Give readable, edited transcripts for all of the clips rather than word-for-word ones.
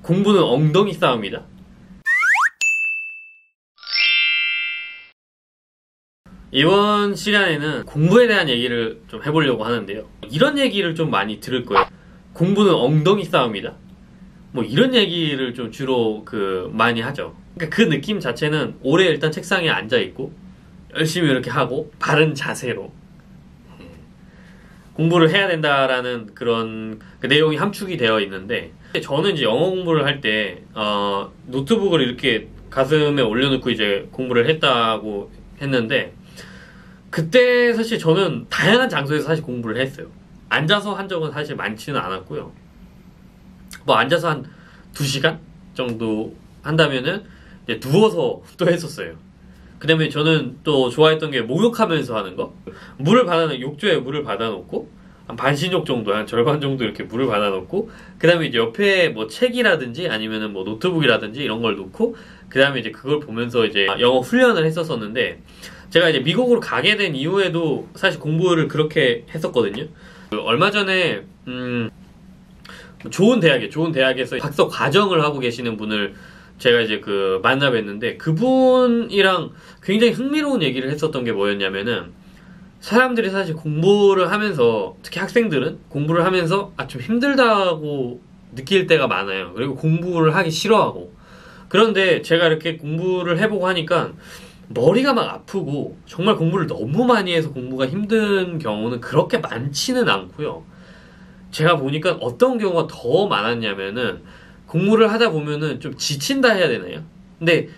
공부는 엉덩이 싸움이다. 이번 시간에는 공부에 대한 얘기를 좀 해보려고 하는데요. 이런 얘기를 좀 많이 들을 거예요. 공부는 엉덩이 싸움이다. 뭐 이런 얘기를 좀 주로 많이 하죠. 그러니까 그 느낌 자체는 오래 일단 책상에 앉아 있고 열심히 이렇게 하고 바른 자세로 공부를 해야 된다라는 그런 그 내용이 함축이 되어 있는데, 저는 이제 영어 공부를 할 때 노트북을 이렇게 가슴에 올려놓고 이제 공부를 했다고 했는데, 그때 사실 저는 다양한 장소에서 사실 공부를 했어요. 앉아서 한 적은 사실 많지는 않았고요. 뭐 앉아서 한 2시간 정도 한다면은 이제 누워서 또 했었어요. 그 다음에 저는 또 좋아했던 게 목욕하면서 하는 거. 욕조에 물을 받아놓고 한 반신욕 정도, 한 절반 정도 이렇게 물을 받아놓고, 그 다음에 이제 옆에 뭐 책이라든지 아니면은 뭐 노트북이라든지 이런 걸 놓고, 그 다음에 이제 그걸 보면서 이제 영어 훈련을 했었었는데, 제가 이제 미국으로 가게 된 이후에도 사실 공부를 그렇게 했었거든요. 얼마 전에 좋은 대학에서 박사 과정을 하고 계시는 분을 제가 이제 만나 뵀는데, 그분이랑 굉장히 흥미로운 얘기를 했었던 게 뭐였냐면은, 사람들이 사실 공부를 하면서, 특히 학생들은 공부를 하면서 좀 힘들다고 느낄 때가 많아요. 그리고 공부를 하기 싫어하고. 그런데 제가 이렇게 공부를 해보고 하니까 머리가 막 아프고 정말 공부를 너무 많이 해서 공부가 힘든 경우는 그렇게 많지는 않고요. 제가 보니까 어떤 경우가 더 많았냐면은, 공부를 하다 보면은 좀 지친다 해야 되나요? 근데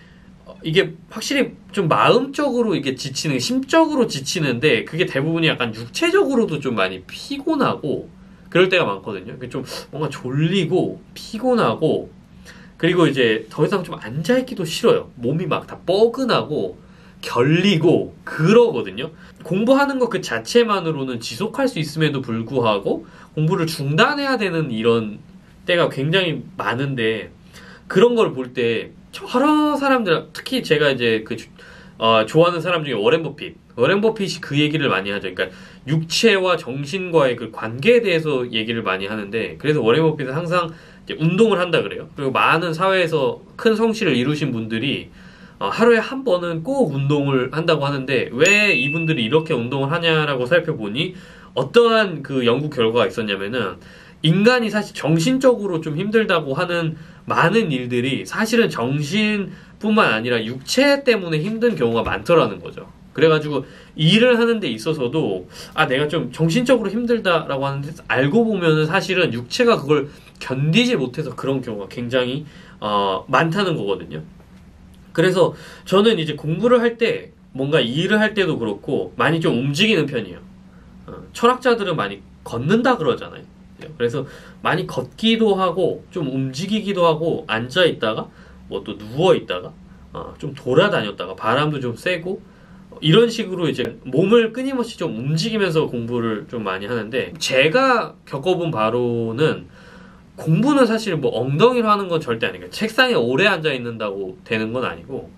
이게 확실히 좀 마음적으로 이게 심적으로 지치는데, 그게 대부분이 약간 육체적으로도 좀 많이 피곤하고 그럴 때가 많거든요. 좀 뭔가 졸리고 피곤하고, 그리고 이제 더 이상 좀 앉아있기도 싫어요. 몸이 막 다 뻐근하고 결리고 그러거든요. 공부하는 것 그 자체만으로는 지속할 수 있음에도 불구하고 공부를 중단해야 되는 이런 때가 굉장히 많은데, 그런 걸 볼 때 여러 사람들, 특히 제가 이제 좋아하는 사람 중에 워렌 버핏이 그 얘기를 많이 하죠. 그러니까 육체와 정신과의 그 관계에 대해서 얘기를 많이 하는데, 그래서 워렌 버핏은 항상 이제 운동을 한다 그래요. 그리고 많은 사회에서 큰 성실을 이루신 분들이 하루에 한 번은 꼭 운동을 한다고 하는데, 왜 이분들이 이렇게 운동을 하냐라고 살펴보니 어떠한 그 연구 결과가 있었냐면은, 인간이 사실 정신적으로 좀 힘들다고 하는 많은 일들이 사실은 정신뿐만 아니라 육체 때문에 힘든 경우가 많더라는 거죠. 그래가지고 일을 하는 데 있어서도 내가 좀 정신적으로 힘들다라고 하는데, 알고 보면은 사실은 육체가 그걸 견디지 못해서 그런 경우가 굉장히 많다는 거거든요. 그래서 저는 이제 공부를 할 때, 뭔가 일을 할 때도 그렇고 많이 좀 움직이는 편이에요. 철학자들은 많이 걷는다 그러잖아요. 그래서 많이 걷기도 하고 좀 움직이기도 하고, 앉아 있다가 뭐 또 누워 있다가 좀 돌아다녔다가 바람도 좀 쐬고, 이런 식으로 이제 몸을 끊임없이 좀 움직이면서 공부를 좀 많이 하는데, 제가 겪어본 바로는 공부는 사실 뭐 엉덩이로 하는 건 절대 아니에요. 책상에 오래 앉아 있는다고 되는 건 아니고,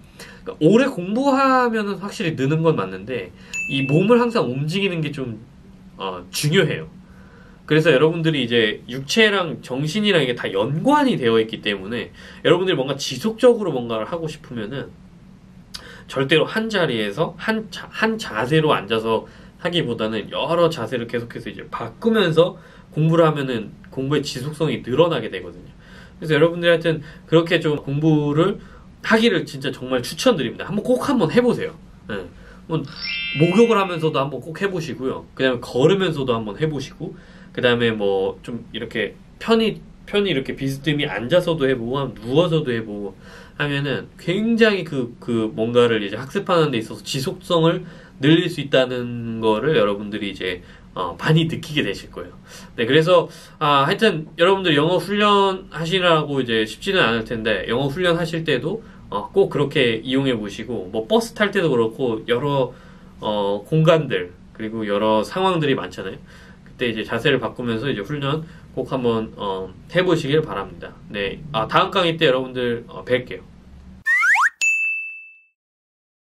그러니까 오래 공부하면은 확실히 느는 건 맞는데, 이 몸을 항상 움직이는 게 좀 중요해요. 그래서 여러분들이 이제 육체랑 정신이랑 이게 다 연관이 되어 있기 때문에, 여러분들이 뭔가 지속적으로 뭔가를 하고 싶으면은 절대로 한 자리에서 한 자세로 앉아서 하기보다는 여러 자세를 계속해서 이제 바꾸면서 공부를 하면은 공부의 지속성이 늘어나게 되거든요. 그래서 여러분들이 하여튼 그렇게 좀 공부를 하기를 진짜 정말 추천드립니다. 한번 해보세요. 네. 목욕을 하면서도 한번 꼭 해보시고요. 그 다음에 걸으면서도 한번 해보시고, 그 다음에 뭐 좀 이렇게 편히 이렇게 비스듬히 앉아서도 해보고 누워서도 해보고 하면은 굉장히 뭔가를 이제 학습하는 데 있어서 지속성을 늘릴 수 있다는 거를 여러분들이 이제 많이 느끼게 되실 거예요. 네, 그래서 하여튼 여러분들 영어 훈련 하시라고 이제 쉽지는 않을 텐데, 영어 훈련 하실 때도 꼭 그렇게 이용해 보시고, 뭐 버스 탈 때도 그렇고 여러 공간들, 그리고 여러 상황들이 많잖아요. 그때 이제 자세를 바꾸면서 이제 훈련 꼭 한번 해보시길 바랍니다. 네, 다음 강의 때 여러분들 뵐게요.